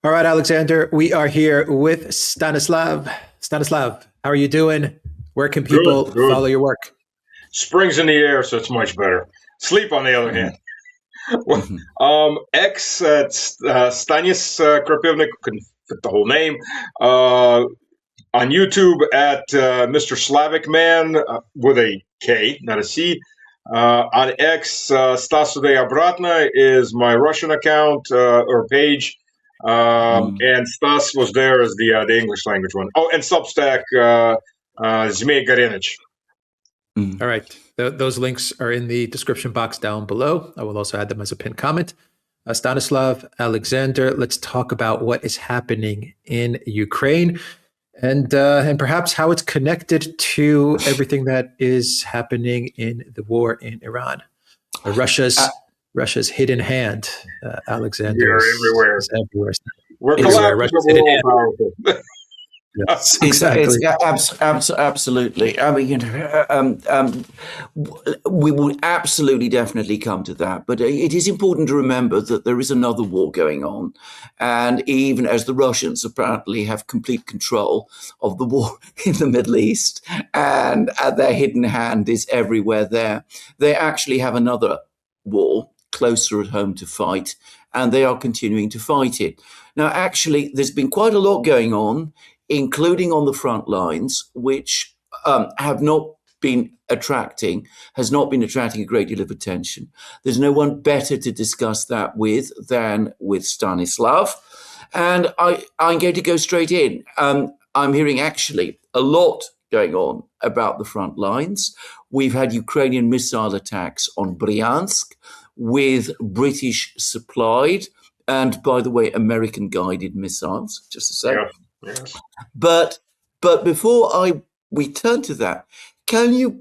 All right, Alexander, we are here with Stanislav. Stanislav, how are you doing? Where can people Good. follow your work? Spring's in the air, so it's much better. Sleep, on the other hand. Stanis Krapivnik, couldn't fit the whole name. On YouTube at Mr. Slavic Man with a K, not a C. On X, Stasude Obratna is my Russian account or page. And Stas was there as the English language one. Oh, and Substack, Zmei Garinich. All right. Those links are in the description box down below. I will also add them as a pinned comment. Stanislav, Alexander, let's talk about what is happening in Ukraine and perhaps how it's connected to everything that is happening in the war in Iran. Russia's hidden hand, Alexander, is everywhere. We're collectively all powerful. Yes, exactly. Absolutely. I mean, we will absolutely definitely come to that. But it is important to remember that there is another war going on. And even as the Russians apparently have complete control of the war in the Middle East and their hidden hand is everywhere there, they actually have another war closer at home to fight, and they are continuing to fight it. Now, actually, there's been quite a lot going on, including on the front lines, which has not been attracting a great deal of attention. There's no one better to discuss that with than with Stanislav. And I'm going to go straight in. I'm hearing actually a lot going on about the front lines. We've had Ukrainian missile attacks on Bryansk with British supplied and, by the way, American guided missiles, just to say. Yeah. Yes. But before we turn to that, can you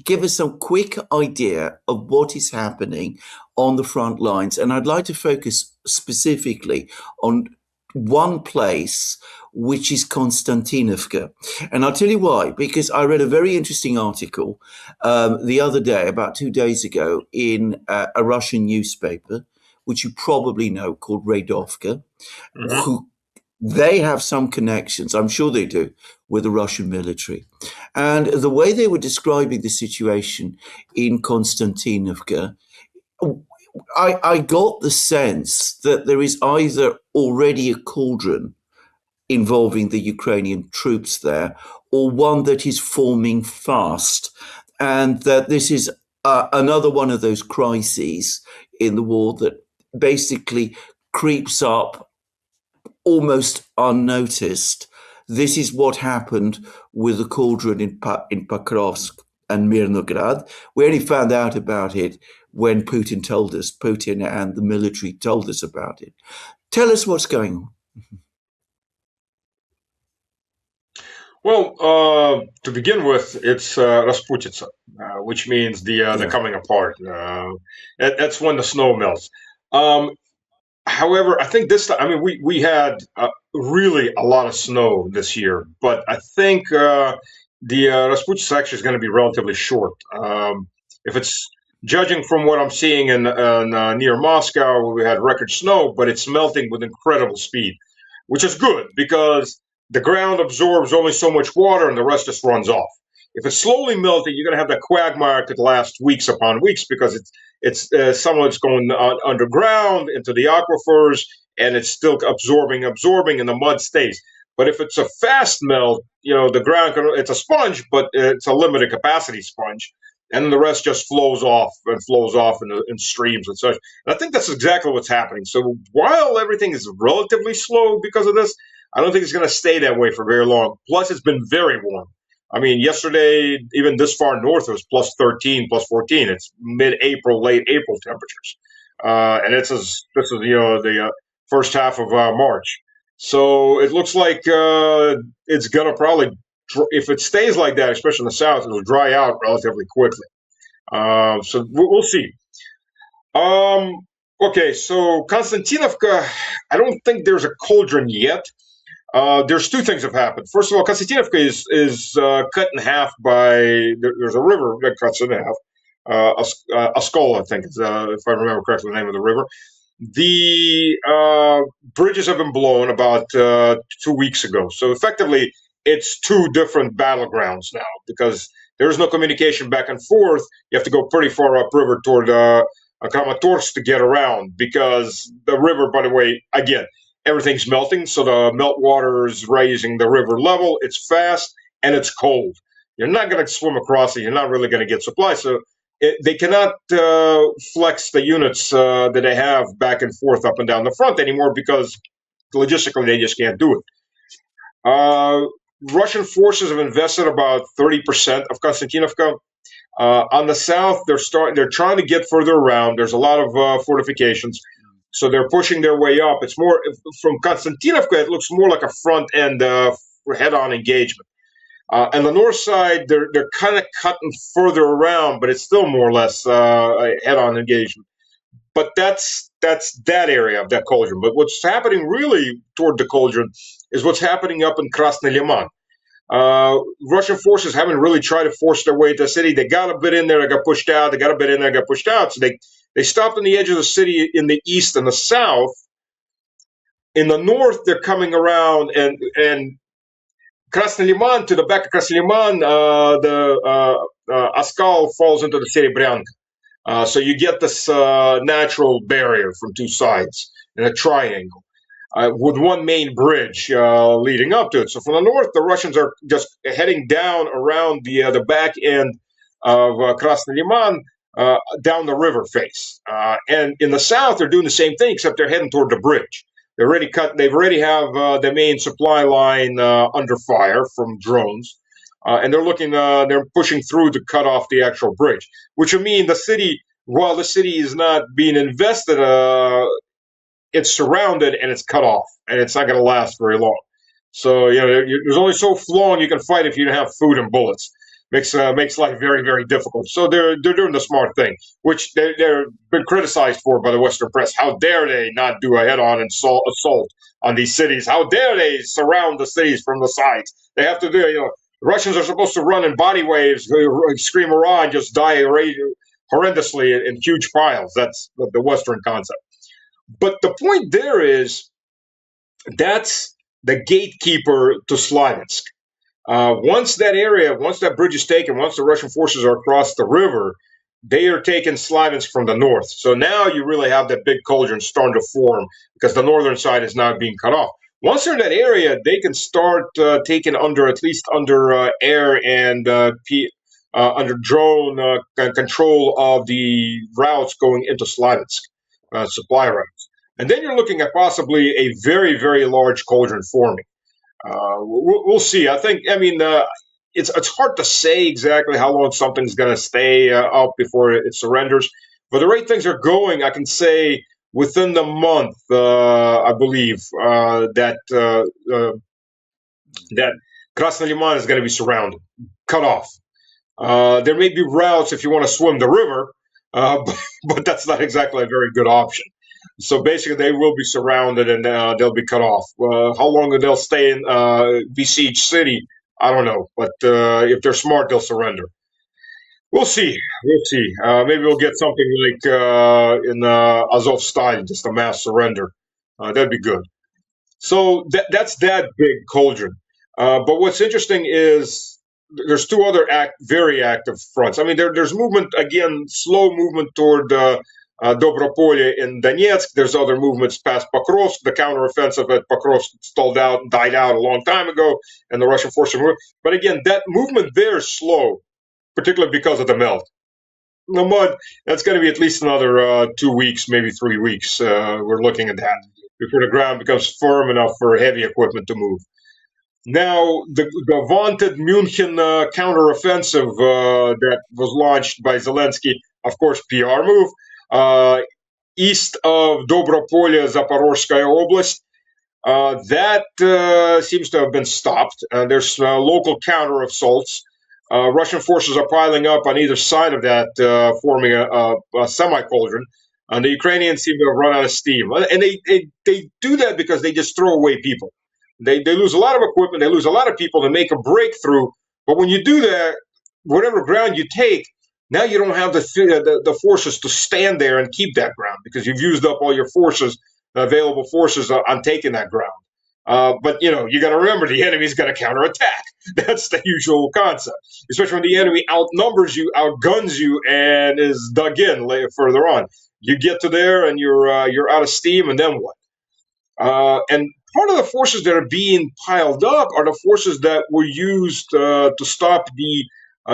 give us some quick idea of what is happening on the front lines? And I'd like to focus specifically on one place, which is Konstantinovka. And I'll tell you why, because I read a very interesting article the other day, about 2 days ago, in a Russian newspaper, which you probably know, called Radovka, who they have some connections, I'm sure they do, with the Russian military. And the way they were describing the situation in Konstantinovka, I got the sense that there is either already a cauldron involving the Ukrainian troops there, or one that is forming fast. And that this is another one of those crises in the war that basically creeps up almost unnoticed. This is what happened with the cauldron in Pokrovsk and Mirnograd. We only found out about it when Putin and the military told us about it. Tell us what's going on. Well, to begin with, it's Rasputitsa, which means the coming apart. That's when the snow melts. However, I think this time, I mean, we had really a lot of snow this year, but I think the Rasputitsa section is going to be relatively short. If it's judging from what I'm seeing in near Moscow, where we had record snow, but it's melting with incredible speed, which is good because the ground absorbs only so much water and the rest just runs off. If it's slowly melting, you're going to have that quagmire that last weeks upon weeks because some of it's going underground into the aquifers and it's still absorbing, and the mud stays. But if it's a fast melt, the ground it's a sponge, but it's a limited capacity sponge, and the rest just flows off in streams and such. And I think that's exactly what's happening. So while everything is relatively slow because of this, I don't think it's going to stay that way for very long. Plus, it's been very warm. I mean, yesterday, even this far north, it was plus 13, plus 14. It's mid-April, late April temperatures. And this is the first half of March. So it looks like it's going to probably, if it stays like that, especially in the south, it'll dry out relatively quickly. So we'll see. Okay, so Konstantinovka, I don't think there's a cauldron yet. There's two things have happened. First of all, Konstantinovka is cut in half by, there's a river that cuts it in half. Askola, I think, if I remember correctly, the name of the river. the bridges have been blown about 2 weeks ago. So effectively, it's two different battlegrounds now because there is no communication back and forth. You have to go pretty far upriver toward Kramatorsk to get around because the river, by the way, again, everything's melting. So the meltwater is raising the river level. It's fast and it's cold. You're not going to swim across it. You're not really going to get supply. So they cannot flex the units that they have back and forth up and down the front anymore because logistically they just can't do it. Russian forces have invested about 30% of Konstantinovka. On the south, they're trying to get further around. There's a lot of fortifications, so they're pushing their way up. It's more from Konstantinovka. It looks more like a front end head-on engagement. And the north side, they're kind of cutting further around, but it's still more or less a head-on engagement. But that's that area of that cauldron. But what's happening really toward the cauldron is what's happening up in Krasny Liman. Russian forces haven't really tried to force their way into the city. They got a bit in there, they got pushed out. They got a bit in there, got pushed out. So they stopped on the edge of the city in the east and the south. In the north, they're coming around and Krasny Liman, to the back of Krasny Liman, the Askal falls into the city Bryanka. So you get this natural barrier from two sides in a triangle with one main bridge leading up to it. So from the north, the Russians are just heading down around the back end of Krasny Liman down the river face. And in the south, they're doing the same thing, except they're heading toward the bridge. They already have the main supply line under fire from drones, and they're pushing through to cut off the actual bridge, which would mean the city, while the city is not being invested, it's surrounded and it's cut off, and it's not going to last very long. So there's only so long you can fight if you don't have food and bullets. Makes life very, very difficult. So they're doing the smart thing, which they're been criticized for by the Western press. How dare they not do a head-on assault on these cities? How dare they surround the cities from the sides? They have to do. The Russians are supposed to run in body waves, scream hurrah, and just die horrendously in huge piles. That's the Western concept. But the point there is that's the gatekeeper to Slaviansk. Once that bridge is taken, once the Russian forces are across the river, they are taking Slaviansk from the north. So now you really have that big cauldron starting to form because the northern side is now being cut off. Once they're in that area, they can start taking at least under air and under drone control of the routes going into Slaviansk, supply routes. And then you're looking at possibly a very, very large cauldron forming. We'll see. It's hard to say exactly how long something's going to stay up before it surrenders. But the rate things are going, I can say within the month, I believe that Krasny Liman is going to be surrounded, cut off. There may be routes if you want to swim the river, but that's not exactly a very good option. So basically, they will be surrounded and they'll be cut off. How long they'll stay in besieged city, I don't know. But if they're smart, they'll surrender. We'll see. Maybe we'll get something like in Azovstal, just a mass surrender. That'd be good. So that's that big cauldron. But what's interesting is there's two other very active fronts. I mean, there's movement, again, slow movement toward Dobropolye in Donetsk. There's other movements past Pokrovsk. The counteroffensive at Pokrovsk died out a long time ago, and the Russian forces moved. But again, that movement there is slow, particularly because of the melt. The mud, that's going to be at least another 2 weeks, maybe 3 weeks. We're looking at that before the ground becomes firm enough for heavy equipment to move. Now, the vaunted München counteroffensive that was launched by Zelensky, of course, PR move, east of Dobropolye, Zaporozhskaya Oblast, that seems to have been stopped. There's local counter-assaults. Russian forces are piling up on either side of that, forming a semi-cauldron. And the Ukrainians seem to have run out of steam. And they do that because they just throw away people. They lose a lot of equipment, they lose a lot of people to make a breakthrough. But when you do that, whatever ground you take, Now you don't have the forces to stand there and keep that ground because you've used up all your forces, available forces on taking that ground. But you got to remember the enemy's going to counterattack. That's the usual concept, especially when the enemy outnumbers you, outguns you, and is dug in further on. You get to there and you're out of steam, and then what? And part of the forces that are being piled up are the forces that were used to stop the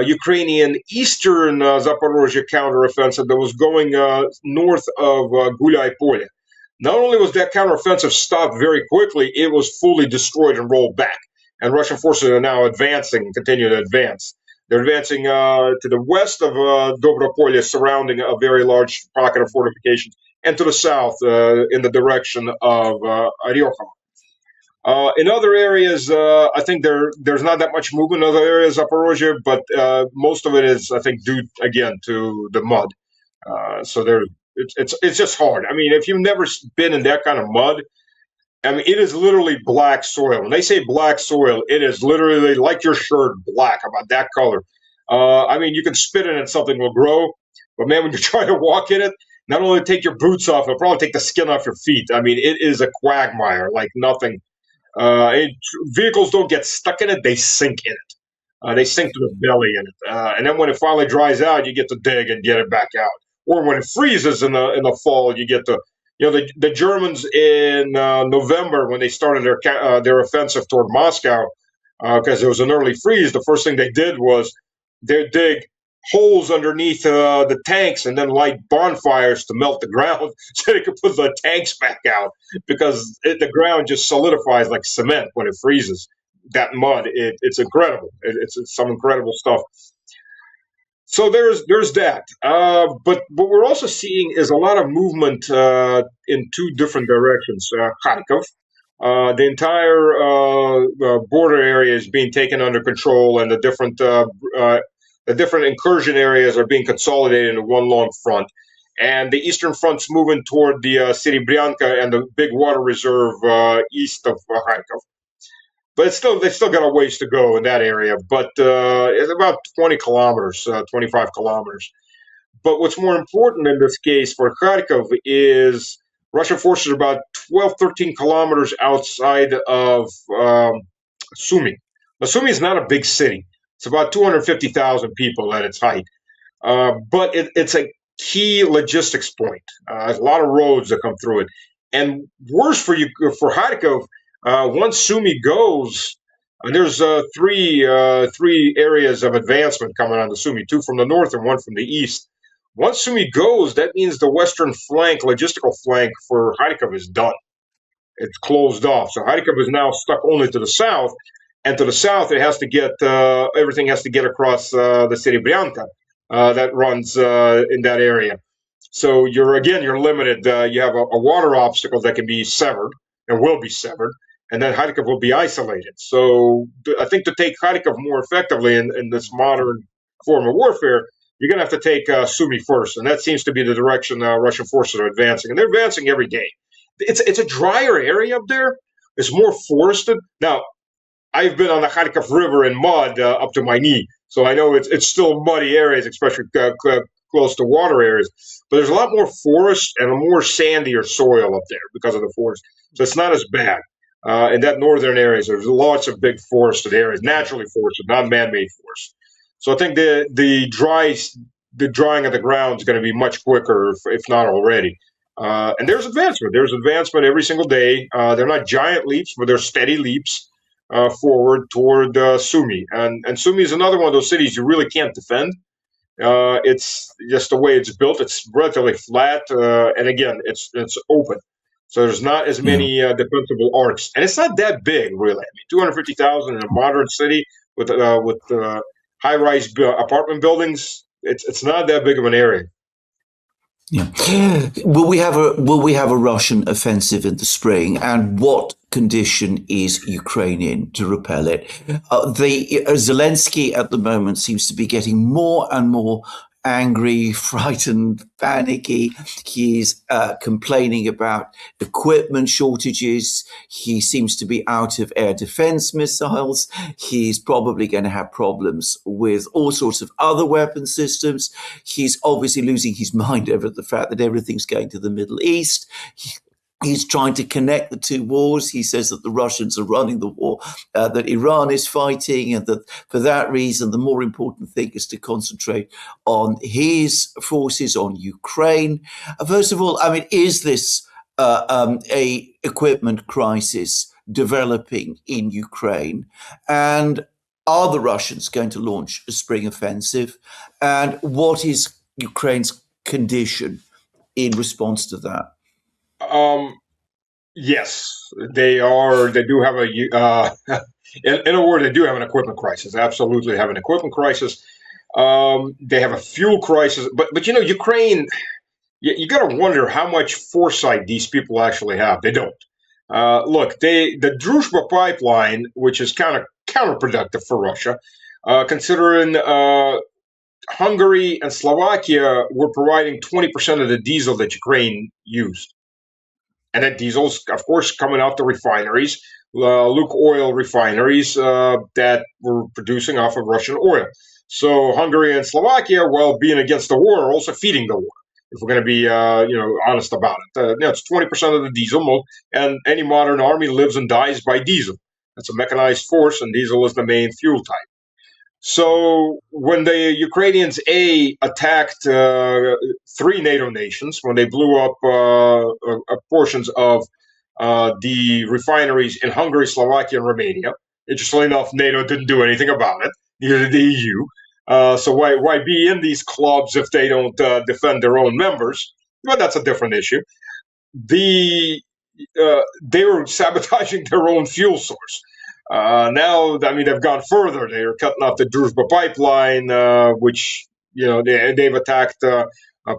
Ukrainian eastern Zaporozhye counteroffensive that was going north of Gulyai-Polye. Not only was that counteroffensive stopped very quickly, it was fully destroyed and rolled back. And Russian forces are now advancing and continue to advance. They're advancing to the west of Dobropolye, surrounding a very large pocket of fortifications, and to the south in the direction of Oryokhovo. In other areas, I think there's not that much movement in other areas of Zaporozhye, but most of it is, I think, due again to the mud. So it's just hard. I mean, if you've never been in that kind of mud, I mean, it is literally black soil. When they say black soil, it is literally like your shirt, black, about that color. I mean, you can spit in it, something will grow, but man, when you try to walk in it, not only take your boots off, it'll probably take the skin off your feet. I mean, it is a quagmire like nothing. Vehicles don't get stuck in it; they sink in it. They sink to the belly in it, and then when it finally dries out, you get to dig and get it back out. Or when it freezes in the fall, you get to, the Germans in November, when they started their offensive toward Moscow, because there was an early freeze. The first thing they did was they dig holes underneath the tanks and then light bonfires to melt the ground so they could put the tanks back out, because the ground just solidifies like cement when it freezes. That mud, it's incredible. It's some incredible stuff. So there's that. But what we're also seeing is a lot of movement in two different directions. Kharkov, the entire border area is being taken under control, and the different incursion areas are being consolidated into one long front. And the eastern front's moving toward the city Bryanka and the big water reserve east of Kharkov. But they still got a ways to go in that area. But it's about 20 kilometers, 25 kilometers. But what's more important in this case for Kharkov is Russian forces are about 12, 13 kilometers outside of Sumy. Now, Sumy is not a big city. It's about 250,000 people at its height. But it's a key logistics point. There's a lot of roads that come through it. And worse for Kharkov, once Sumy goes, and there's three areas of advancement coming on the Sumy, two from the north and one from the east. Once Sumy goes, that means the western flank, logistical flank for Kharkov is done. It's closed off. So Kharkov is now stuck only to the south, and to the south it has to get everything has to get across the city Bryanka that runs in that area. So you're limited. You have a water obstacle that can be severed and will be severed. And then Kharkov will be isolated. So I think to take Kharkov more effectively in this modern form of warfare, you're going to have to take Sumy first. And that seems to be the direction Russian forces are advancing. And they're advancing every day. It's a drier area up there. It's more forested. Now, I've been on the Kharkov River in mud up to my knee. So I know it's still muddy areas, especially close to water areas. But there's a lot more forest and a more sandier soil up there because of the forest. So it's not as bad. In that northern areas, there's lots of big forested areas, naturally forested, not man-made forests. So I think the drying of the ground is going to be much quicker, if not already. And there's advancement. There's advancement every single day. They're not giant leaps, but they're steady leaps forward toward Sumy. And Sumy is another one of those cities you really can't defend. It's just the way it's built. It's relatively flat, and again, it's open. So there's not as many defensible arcs, and it's not that big, really. I mean, 250,000 in a modern city with high-rise apartment buildings. It's not that big of an area. Yeah. Will we have a Russian offensive in the spring, and what condition is Ukrainian to repel it? Zelensky at the moment seems to be getting more and more angry, frightened, panicky. He's complaining about equipment shortages. He seems to be out of air defense missiles. He's probably going to have problems with all sorts of other weapon systems. He's obviously losing his mind over the fact that everything's going to the Middle East. He's trying to connect the two wars. He says that the Russians are running the war, that Iran is fighting, and that for that reason, the more important thing is to concentrate on his forces, on Ukraine. First of all, I mean, is this a equipment crisis developing in Ukraine? And are the Russians going to launch a spring offensive? And what is Ukraine's condition in response to that? Yes, they are. They do have in a word, they do have an equipment crisis. Absolutely have an equipment crisis. They have a fuel crisis. But Ukraine, you got to wonder how much foresight these people actually have. They don't. Look, the Druzhba pipeline, which is kind of counterproductive for Russia, considering Hungary and Slovakia were providing 20% of the diesel that Ukraine used. And that diesel's, of course, coming out the refineries, Lukoil refineries that were producing off of Russian oil. So Hungary and Slovakia, while being against the war, are also feeding the war. If we're going to be, honest about it, it's 20% of the diesel, and any modern army lives and dies by diesel. That's a mechanized force, and diesel is the main fuel type. So when the Ukrainians attacked 3 NATO nations, when they blew up portions of the refineries in Hungary, Slovakia, and Romania, interestingly enough, NATO didn't do anything about it. Neither did the EU. So why be in these clubs if they don't defend their own members? Well, that's a different issue. They were sabotaging their own fuel source. Now, I mean, they've gone further. They're cutting off the Druzhba pipeline, which, they've attacked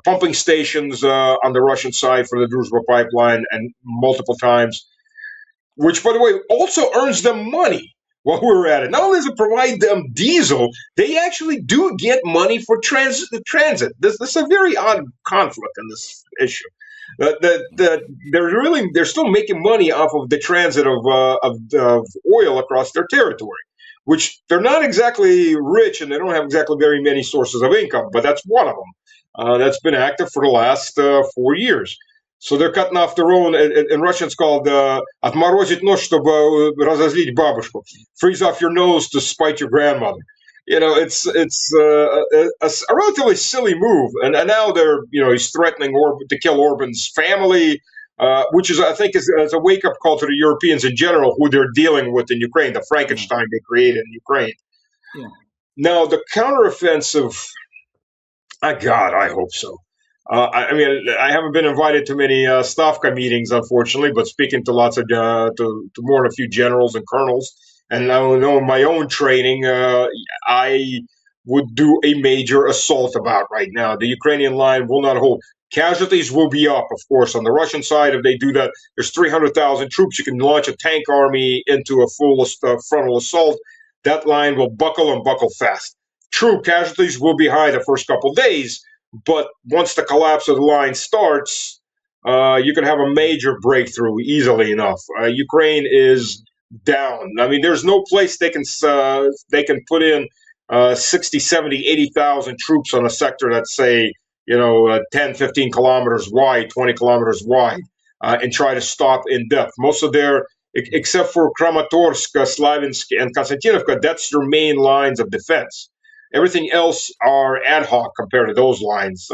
pumping stations on the Russian side for the Druzhba pipeline and multiple times, which, by the way, also earns them money while we're at it. Not only does it provide them diesel, they actually do get money for transit. This is a very odd conflict in this issue. They're still making money off of the transit of oil across their territory, which they're not exactly rich and they don't have exactly very many sources of income, but that's one of them. That's been active for the last 4 years. So they're cutting off their own. In Russian, it's called "отморозить нос, чтобы разозлить бабушку." Freeze off your nose to spite your grandmother. It's a relatively silly move, and now he's threatening to kill Orban's family, which is, I think, is a wake up call to the Europeans in general, who they're dealing with in Ukraine, the Frankenstein they created in Ukraine. Yeah. Now the counteroffensive, God, I hope so. I haven't been invited to many Stavka meetings, unfortunately, but speaking to lots of to more than a few generals and colonels. And I know in my own training, I would do a major assault about right now. The Ukrainian line will not hold. Casualties will be up, of course, on the Russian side. If they do that, there's 300,000 troops. You can launch a tank army into a full frontal assault. That line will buckle and buckle fast. True, casualties will be high the first couple of days, but once the collapse of the line starts, you can have a major breakthrough easily enough. Ukraine is down. I mean, there's no place they can put in 60, 70, 80,000 troops on a sector that's, say, 10, 15 kilometers wide, 20 kilometers wide, and try to stop in depth. Most of their, except for Kramatorsk, Slavinsk, and Konstantinovka, that's their main lines of defense. Everything else are ad hoc compared to those lines.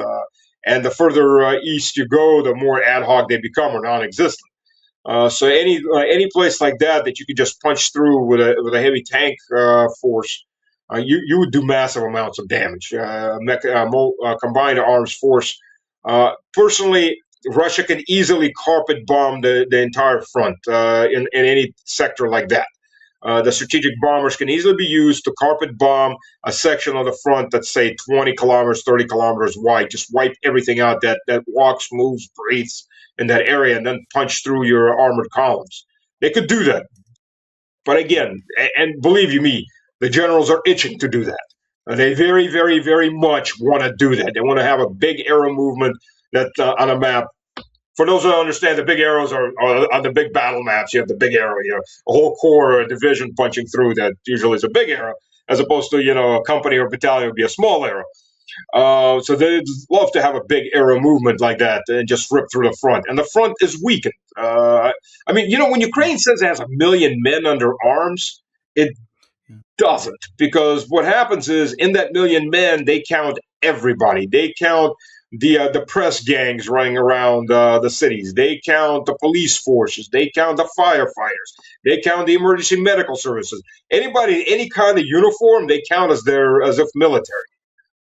And the further east you go, the more ad hoc they become or non-existent. So any place like that you could just punch through with a heavy tank force, you would do massive amounts of damage. Combined arms force. Personally, Russia can easily carpet bomb the entire front in any sector like that. The strategic bombers can easily be used to carpet bomb a section of the front that's, say, 20 kilometers, 30 kilometers wide. Just wipe everything out that walks, moves, breathes in that area, and then punch through your armored columns. They could do that. But again, and believe you me, the generals are itching to do that. They very, very, very much want to do that. They want to have a big arrow movement that on a map. For those who don't understand, the big arrows are on the big battle maps. You have the big arrow, a whole corps or a division punching through that usually is a big arrow, as opposed to, a company or battalion would be a small arrow. So they'd love to have a big arrow movement like that and just rip through the front. And the front is weakened. When Ukraine says it has 1 million men under arms, it doesn't. Because what happens is in that 1 million men, they count everybody. They count the press gangs running around the cities. They count the police forces. They count the firefighters. They count the emergency medical services. Anybody, any kind of uniform, they count as if military.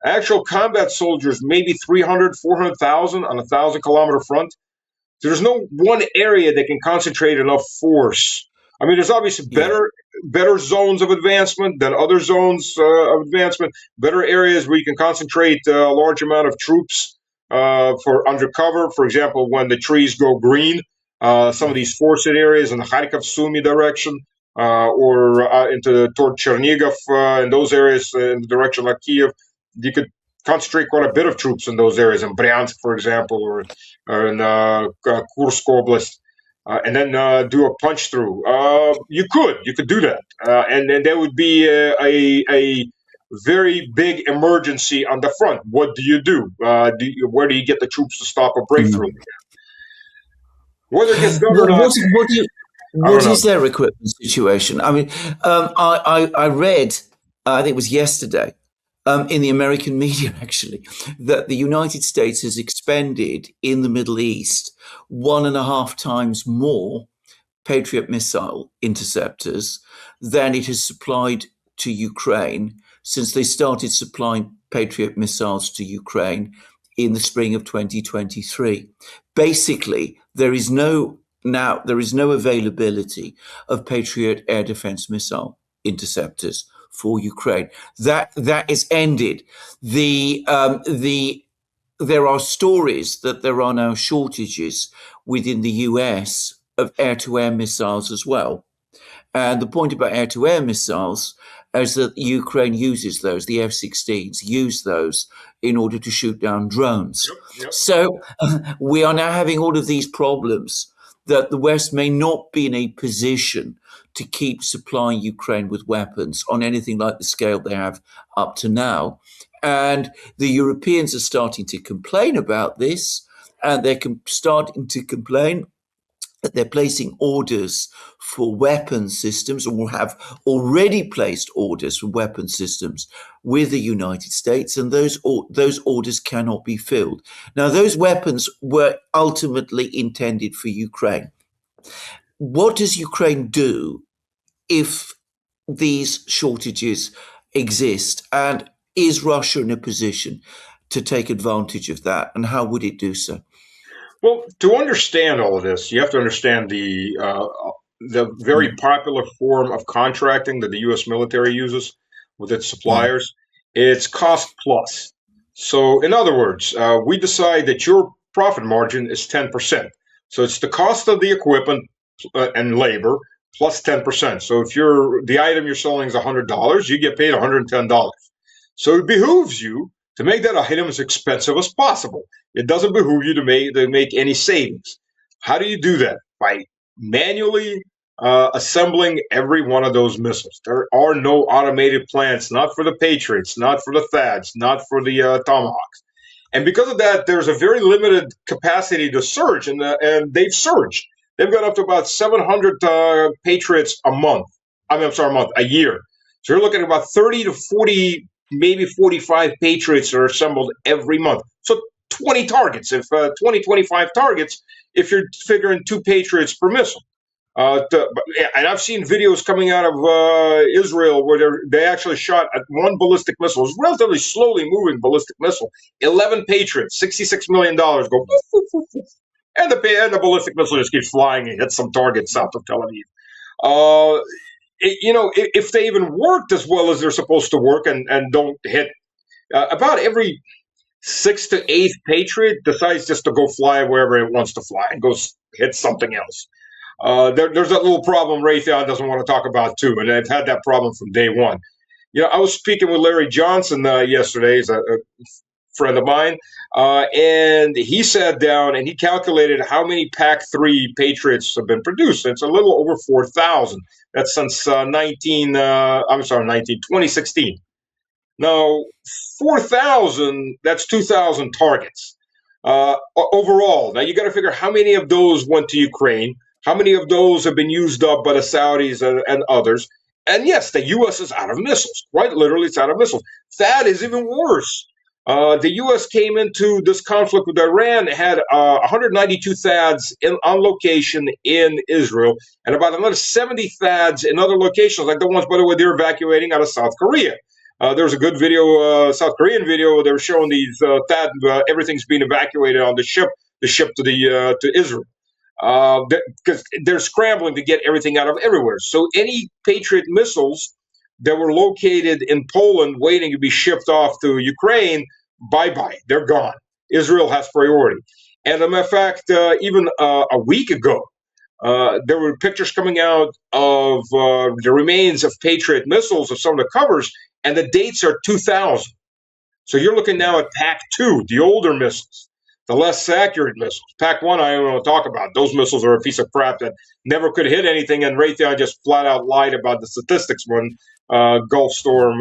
Actual combat soldiers, maybe 300, 400,000 on a 1,000-kilometer front. So there's no one area that can concentrate enough force. I mean, there's obviously better zones of advancement than other zones of advancement, better areas where you can concentrate a large amount of troops for undercover. For example, when the trees go green, some of these forested areas in the Kharkov, Sumy direction, or toward Chernigov, in those areas in the direction of Kiev, you could concentrate quite a bit of troops in those areas, in Bryansk, for example, or in Kursk Oblast, and then do a punch through. You could do that, and then there would be a very big emergency on the front. What do you do? Where do you get the troops to stop a breakthrough? Whether it gets done or not. What is their equipment situation? I mean, I read, I think it was yesterday, in the American media, actually, that the United States has expended in the Middle East 1.5 times more Patriot missile interceptors than it has supplied to Ukraine since they started supplying Patriot missiles to Ukraine in the spring of 2023. Basically, there is no availability of Patriot air defense missile interceptors for Ukraine. That is ended. There are stories that there are now shortages within the US of air-to-air missiles as well. And the point about air-to-air missiles is that Ukraine uses those, the F-16s use those in order to shoot down drones. Yep. So we are now having all of these problems that the West may not be in a position to keep supplying Ukraine with weapons on anything like the scale they have up to now. And the Europeans are starting to complain about this, and they're starting to complain that they're placing orders for weapon systems, or have already placed orders for weapon systems with the United States, and those orders cannot be filled. Now, those weapons were ultimately intended for Ukraine. What does Ukraine do if these shortages exist? And is Russia in a position to take advantage of that? And how would it do so? Well, to understand all of this, you have to understand the very popular form of contracting that the U.S. military uses with its suppliers. It's cost plus. So, in other words, we decide that your profit margin is 10%. So it's the cost of the equipment and labor plus 10%. So if the item you're selling is $100, you get paid $110. So it behooves you to make that item as expensive as possible. It doesn't behoove you to make any savings. How do you do that? By manually assembling every one of those missiles. There are no automated plants, not for the Patriots, not for the THAADs, not for the Tomahawks. And because of that, there's a very limited capacity to surge, and they've surged. They've got up to about 700 Patriots a year. So you're looking at about 30 to 40, maybe 45 Patriots are assembled every month. So 20 targets, 25 targets, if you're figuring 2 Patriots per missile. And I've seen videos coming out of Israel where they actually shot at one ballistic missile. It's a relatively slowly moving ballistic missile. 11 Patriots, $66 million go, woof, woof, woof, woof. And the ballistic missile just keeps flying and hits some targets south of Tel Aviv. If they even worked as well as they're supposed to work and don't hit, about every 6th to 8th Patriot decides just to go fly wherever it wants to fly and goes hit something else. There's that little problem Raytheon doesn't want to talk about too, and they've had that problem from day one. I was speaking with Larry Johnson yesterday. He's a friend of mine, and he sat down and he calculated how many PAC-3 Patriots have been produced. It's a little over 4,000. That's since 2016. Now, 4,000, that's 2,000 targets overall. Now, you got to figure how many of those went to Ukraine, how many of those have been used up by the Saudis and others. And yes, the U.S. is out of missiles. Quite literally, it's out of missiles. That is even worse. The U.S. came into this conflict with Iran, had 192 THAADs on location in Israel, and about another 70 THAADs in other locations, like the ones, by the way, they're evacuating out of South Korea. There was a good video, South Korean video. They were showing these THAAD, everything's being evacuated on the ship to Israel, because they're scrambling to get everything out of everywhere. So any Patriot missiles that were located in Poland waiting to be shipped off to Ukraine, bye-bye, they're gone. Israel has priority. And as a matter of fact, even a week ago, there were pictures coming out of the remains of Patriot missiles, of some of the covers, and the dates are 2000. So you're looking now at PAC-2, the older missiles, the less accurate missiles. PAC-1, I don't want to talk about. Those missiles are a piece of crap that never could hit anything, and Raytheon just flat out lied about the statistics when Gulf Storm,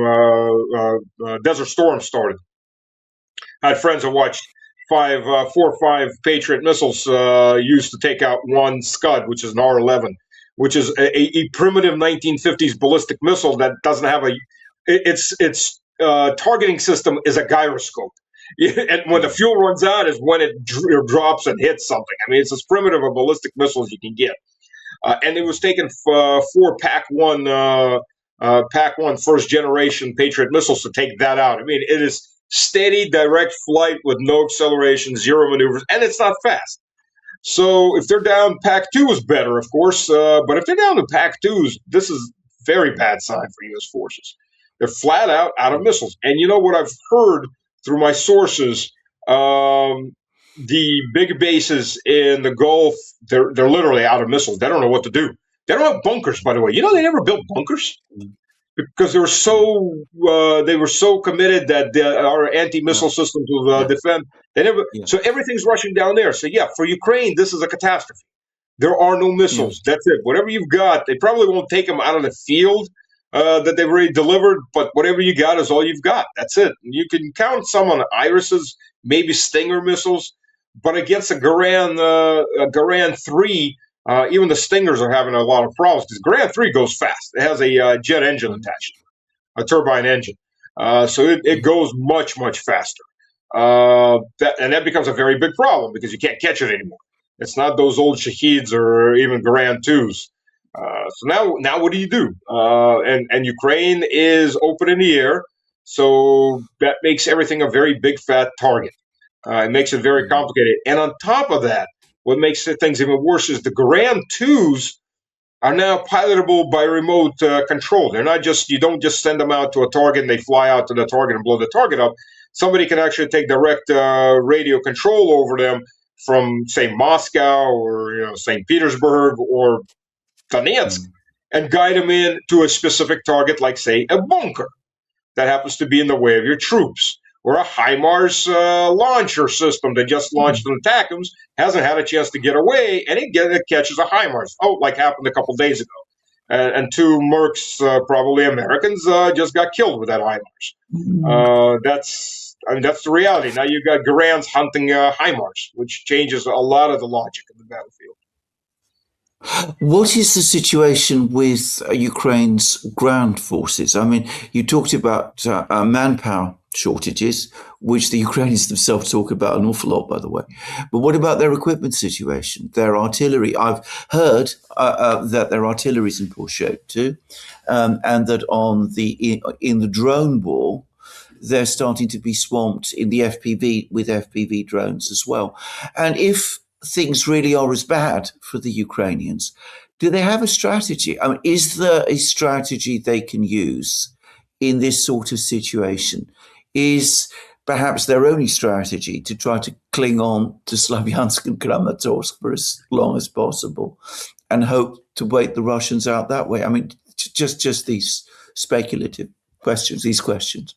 Desert Storm started. I had friends that watched 4 or 5 Patriot missiles used to take out one Scud, which is an R-11, which is a primitive 1950s ballistic missile that doesn't have its targeting system is a gyroscope. And when the fuel runs out is when it drops and hits something. I mean, it's as primitive a ballistic missile as you can get. And it was taken 4 PAC-1 first generation Patriot missiles to take that out. I mean, it is steady, direct flight with no acceleration, 0 maneuvers, and it's not fast. So if they're down, PAC-2 is better, of course. But if they're down to PAC-2s, this is very bad sign for U.S. forces. They're flat out of missiles. And you know what I've heard through my sources, the big bases in the Gulf, they're literally out of missiles. They don't know what to do. They don't have bunkers, by the way. You know, they never built bunkers because they were so committed that our anti-missile systems will defend. They never. So everything's rushing down there. So yeah, for Ukraine, this is a catastrophe. There are no missiles. That's it. Whatever you've got, they probably won't take them out of the field that they've already delivered, but whatever you got is all you've got. That's it. You can count some on Irises, maybe Stinger missiles, but against a Duran 3, even the Stingers are having a lot of problems because Duran 3 goes fast. It has a jet engine attached, a turbine engine, so it goes much, much faster. And that becomes a very big problem because you can't catch it anymore. It's not those old Shaheeds or even Duran 2s. So now what do you do? And Ukraine is open in the air, so that makes everything a very big fat target. It makes it very complicated. And on top of that, what makes things even worse is the Duran 2s are now pilotable by remote control. They're not just, you don't just send them out to a target and they fly out to the target and blow the target up. Somebody can actually take direct radio control over them from, say, Moscow or St. Petersburg or Donetsk, and guide them in to a specific target, like, say, a bunker that happens to be in the way of your troops, or a HIMARS launcher system that just launched an ATACMS, hasn't had a chance to get away, and it catches a HIMARS. Oh, like happened a couple days ago. And 2 Mercs, probably Americans, just got killed with that HIMARS. That's the reality. Now you've got Durans hunting HIMARS, which changes a lot of the logic of the battlefield. What is the situation with Ukraine's ground forces? I mean, you talked about manpower shortages, which the Ukrainians themselves talk about an awful lot, by the way. But what about their equipment situation, their artillery? I've heard that their artillery is in poor shape too, and that in the drone war, they're starting to be swamped in the with FPV drones as well. And if things really are as bad for the Ukrainians, do they have a strategy? I mean, is there a strategy they can use in this sort of situation? Is perhaps their only strategy to try to cling on to Slavyansk and Kramatorsk for as long as possible and hope to wait the Russians out that way? I mean, just these speculative these questions?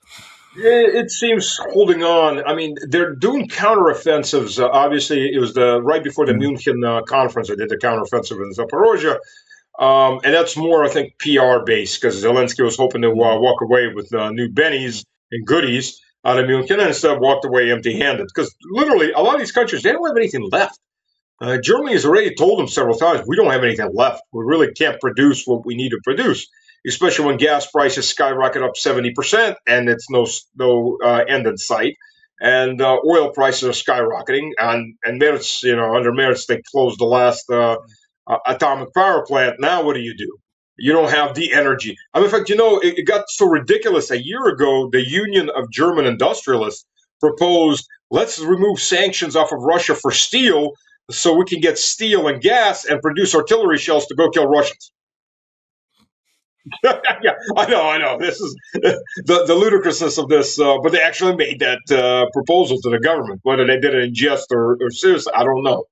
It seems holding on. I mean, they're doing counteroffensives. Obviously, it was right before the München conference. They did the counteroffensive in Zaporozhye. And that's more, I think, PR based, because Zelensky was hoping to walk away with new bennies and goodies out of München, and instead walked away empty handed. Because literally, a lot of these countries, they don't have anything left. Germany has already told them several times, we don't have anything left. We really can't produce what we need to produce, especially when gas prices skyrocket up 70% and it's no end in sight. And oil prices are skyrocketing. And Merz, under Merz, they closed the last atomic power plant. Now what do? You don't have the energy. I mean, in fact, it got so ridiculous. A year ago, the Union of German Industrialists proposed, let's remove sanctions off of Russia for steel so we can get steel and gas and produce artillery shells to go kill Russians. Yeah, I know. This is the ludicrousness of this, but they actually made that proposal to the government. Whether they did it in jest or seriously, I don't know.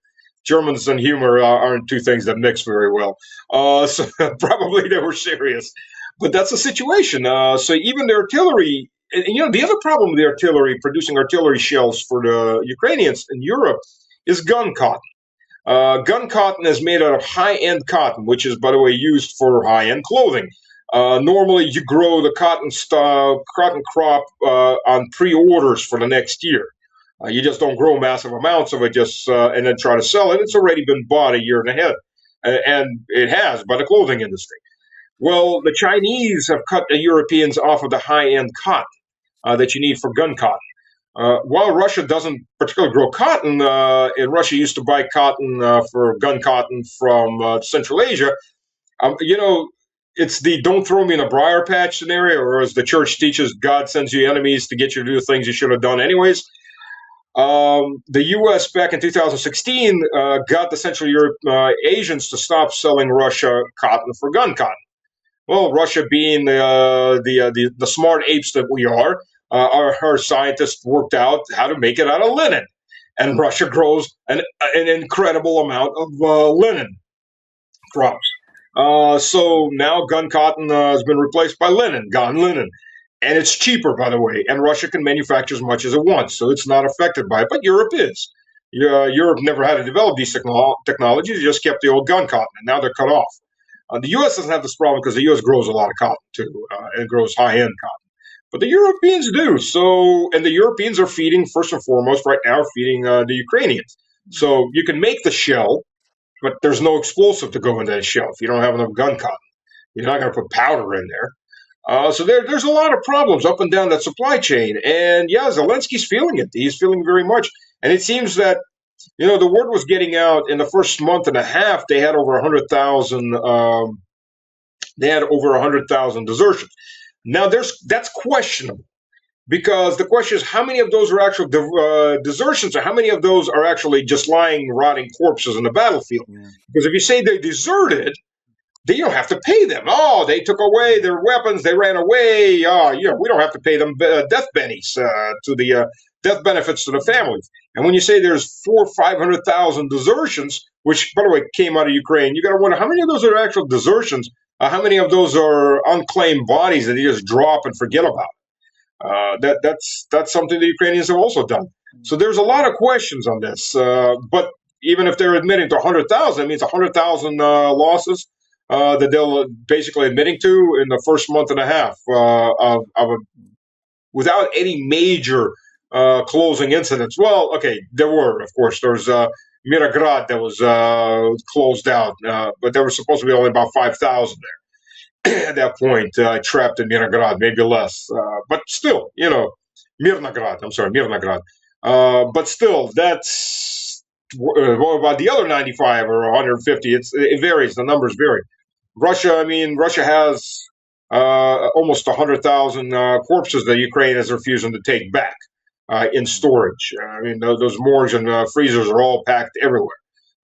Germans and humor aren't two things that mix very well. So probably they were serious. But that's the situation. So even the artillery, and the other problem with the artillery, producing artillery shells for the Ukrainians in Europe, is gun cotton. Gun cotton is made out of high-end cotton, which is, by the way, used for high-end clothing. Normally, you grow the cotton crop on pre-orders for the next year. You just don't grow massive amounts of it and then try to sell it. It's already been bought a year and ahead, and it has by the clothing industry. Well, the Chinese have cut the Europeans off of the high-end cotton that you need for gun cotton. While Russia doesn't particularly grow cotton, and Russia used to buy cotton for gun cotton from Central Asia, it's the don't throw me in a briar patch scenario, or as the church teaches, God sends you enemies to get you to do things you should have done anyways. The U.S. back in 2016 got the Central Europe Asians to stop selling Russia cotton for gun cotton. Well, Russia being the smart apes that we are, our scientists worked out how to make it out of linen, and Russia grows an incredible amount of linen crops. So now gun cotton has been replaced by gone linen. And it's cheaper, by the way, and Russia can manufacture as much as it wants, so it's not affected by it. But Europe is. Europe never had to develop these technologies. They just kept the old gun cotton, and now they're cut off. The U.S. doesn't have this problem because the U.S. grows a lot of cotton, too, and grows high-end cotton. But the Europeans do. So, and the Europeans are feeding, first and foremost, right now, feeding the Ukrainians. So you can make the shell, but there's no explosive to go into that shell if you don't have enough gun cotton. You're not going to put powder in there. So there's a lot of problems up and down that supply chain. And yeah, Zelensky's feeling it. He's feeling very much. And it seems that, the word was getting out in the first month and a half, they had over 100,000 desertions. Now that's questionable, because the question is how many of those are actual desertions, or how many of those are actually just lying, rotting corpses in the battlefield? Yeah. Because if you say they deserted, then you don't have to pay them. Oh, they took away their weapons, they ran away. We don't have to pay them death bennies to the death benefits to the families. And when you say there's 400,000 or 500,000 desertions, which, by the way, came out of Ukraine, you got to wonder how many of those are actual desertions. How many of those are unclaimed bodies that you just drop and forget about? That's something the Ukrainians have also done. So there's a lot of questions on this. But even if they're admitting to 100,000, it means 100,000 losses. That they'll basically admitting to in the first month and a half without any major closing incidents. Well, okay, there were, of course. There was Mirograd that was closed out, but there were supposed to be only about 5,000 there at that point, trapped in Mirograd, maybe less. But still, Mirnograd. But still, that's what about the other 95 or 150? It varies. The numbers vary. Russia has almost 100,000 corpses that Ukraine is refusing to take back in storage. Those morgues and freezers are all packed everywhere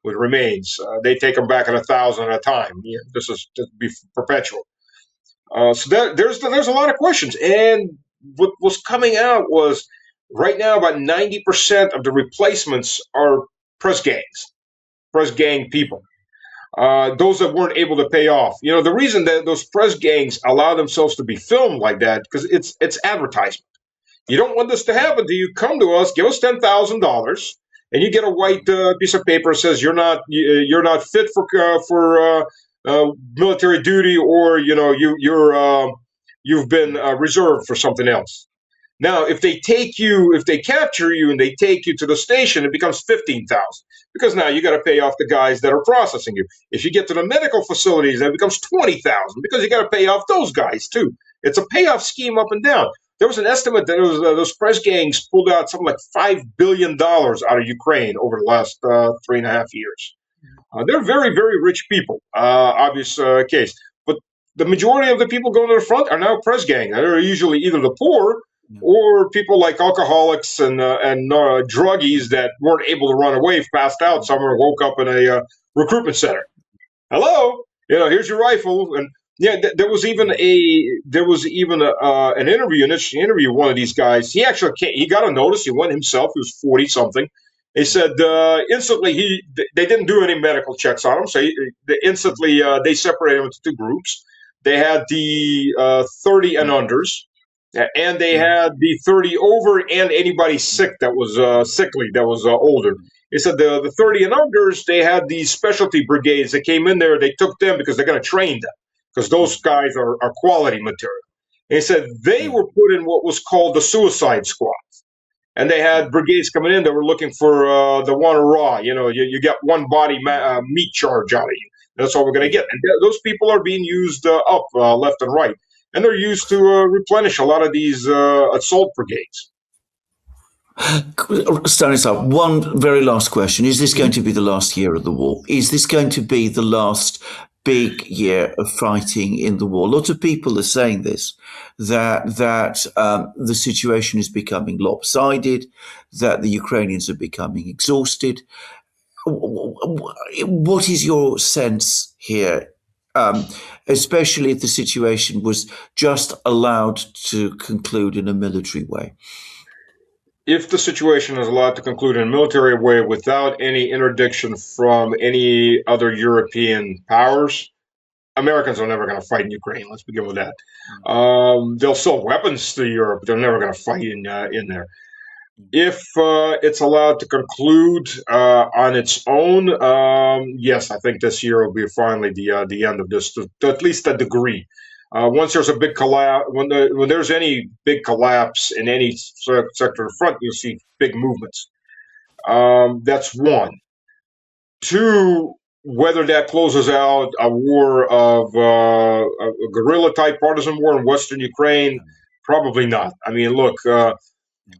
with remains. They take them back at 1,000 at a time. This is to be perpetual. So there's a lot of questions. And what was coming out was right now about 90% of the replacements are press gang people. those that weren't able to pay off. The reason that those press gangs allow themselves to be filmed like that, because it's advertisement. You don't want this to happen to you. Come to us, give us $10,000, and you get a white piece of paper that says you're not fit for military duty, or you've been reserved for something else. Now, if they capture you and they take you to the station, it becomes 15,000, because now you got to pay off the guys that are processing you. If you get to the medical facilities, that becomes 20,000, because you got to pay off those guys too. It's a payoff scheme up and down. There was an estimate that those press gangs pulled out something like $5 billion out of Ukraine over the last 3.5 years. They're very, very rich people, obvious case. But the majority of the people going to the front are now press gang. They're usually either the poor or people like alcoholics and druggies that weren't able to run away, passed out somewhere, woke up in a recruitment center. Hello, here's your rifle. And yeah, there was even an interview, an interesting interview with one of these guys. He got a notice. He went himself. He was 40 something. They said instantly they didn't do any medical checks on him. So instantly they separated him into two groups. They had the 30 and unders, and they had the 30 over, and anybody sick that was sickly, that was older. They said the 30 and unders, they had these specialty brigades that came in there. They took them because they're going to train them, because those guys are quality material. And he said they were put in what was called the suicide squads. And they had brigades coming in that were looking for the one raw. You get one body meat charge out of you. That's all we're going to get. And those people are being used up left and right. And they're used to replenish a lot of these assault brigades. Stanislav, one very last question. Is this going to be the last year of the war? Is this going to be the last big year of fighting in the war? Lots of people are saying this, that the situation is becoming lopsided, that the Ukrainians are becoming exhausted. What is your sense here, especially if the situation was just allowed to conclude in a military way? If the situation is allowed to conclude in a military way without any interdiction from any other European powers, Americans are never going to fight in Ukraine. Let's begin with that. They'll sell weapons to Europe, but they're never going to fight in there. If it's allowed to conclude on its own, yes, I think this year will be finally the end of this, to at least a degree. Once there's a big collapse, when there's any big collapse in any sector of the front, you'll see big movements. That's one. Two, whether that closes out a war of a guerrilla-type partisan war in Western Ukraine, probably not. I mean, look,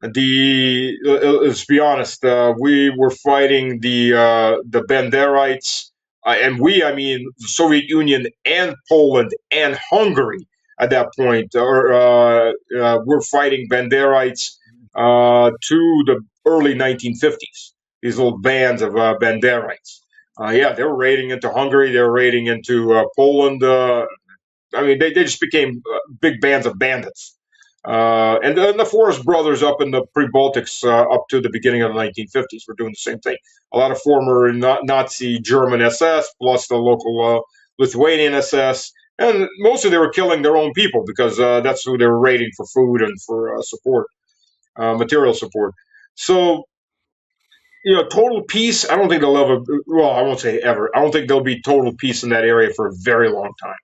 let's be honest, we were fighting the Banderites. And I mean the Soviet Union and Poland and Hungary at that point, were fighting Banderites to the early 1950s, these little bands of Banderites. They were raiding into Hungary, they were raiding into Poland. I mean, they just became big bands of bandits. And the Forest brothers up in the pre-Baltics up to the beginning of the 1950s were doing the same thing. A lot of former Nazi German SS plus the local Lithuanian SS. And mostly they were killing their own people because that's who they were raiding for food and for support, material support. So, total peace, I don't think they'll ever, well, I won't say ever. I don't think there'll be total peace in that area for a very long time.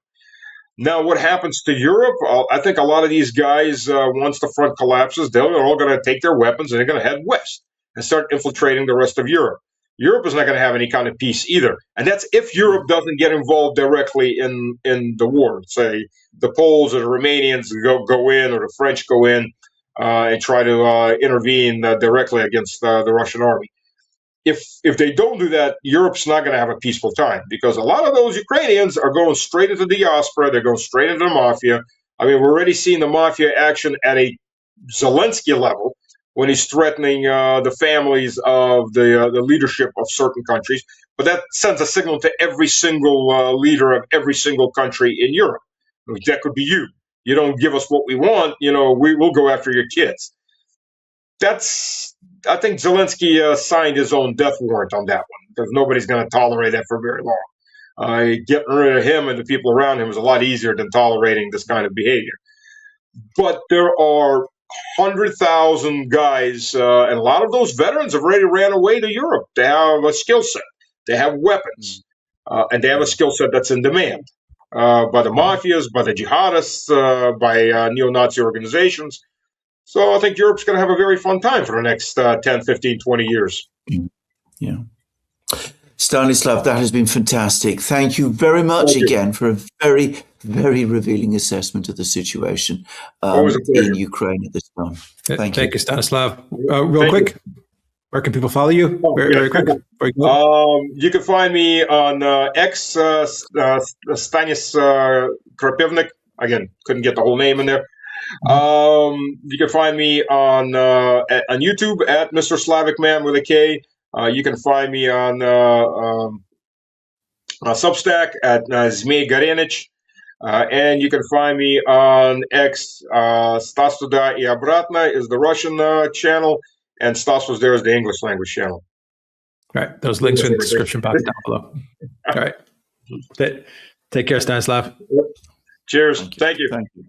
Now, what happens to Europe? I think a lot of these guys, once the front collapses, they're all going to take their weapons and they're going to head west and start infiltrating the rest of Europe. Europe is not going to have any kind of peace either. And that's if Europe doesn't get involved directly in the war. Say the Poles or the Romanians go in, or the French go in and try to intervene directly against the Russian army. If they don't do that, Europe's not going to have a peaceful time, because a lot of those Ukrainians are going straight into the diaspora. They're going straight into the mafia. I mean, we're already seeing the mafia action at a Zelensky level when he's threatening the families of the leadership of certain countries. But that sends a signal to every single leader of every single country in Europe. That could be you. You don't give us what we want, we will go after your kids. I think Zelensky signed his own death warrant on that one, because nobody's going to tolerate that for very long. getting rid of him and the people around him was a lot easier than tolerating this kind of behavior. But there are 100,000 guys, and a lot of those veterans have already ran away to Europe. They have a skill set, they have weapons, and they have a skill set that's in demand by the mafias, by the jihadists, by neo-Nazi organizations. So I think Europe's going to have a very fun time for the next 10, 15, 20 years. Yeah. Stanislav, that has been fantastic. Thank you very much again for a very, very revealing assessment of the situation in Ukraine at this time. Thank you. Thank you, Stanislav. Real quick, where can people follow you? Very quick. You can find me on X, Stanislav Krapivnik. Again, couldn't get the whole name in there. You can find me on YouTube at Mr. Slavic Man with a K. You can find me on Substack at Zmei Garenich. And you can find me on X. Stas Tuda и Обратно is the Russian channel, and Stas Was There is the English language channel. All right. Those links are in the description box down below. All right. Take care, Stanislav. Cheers. Thank you. Thank you.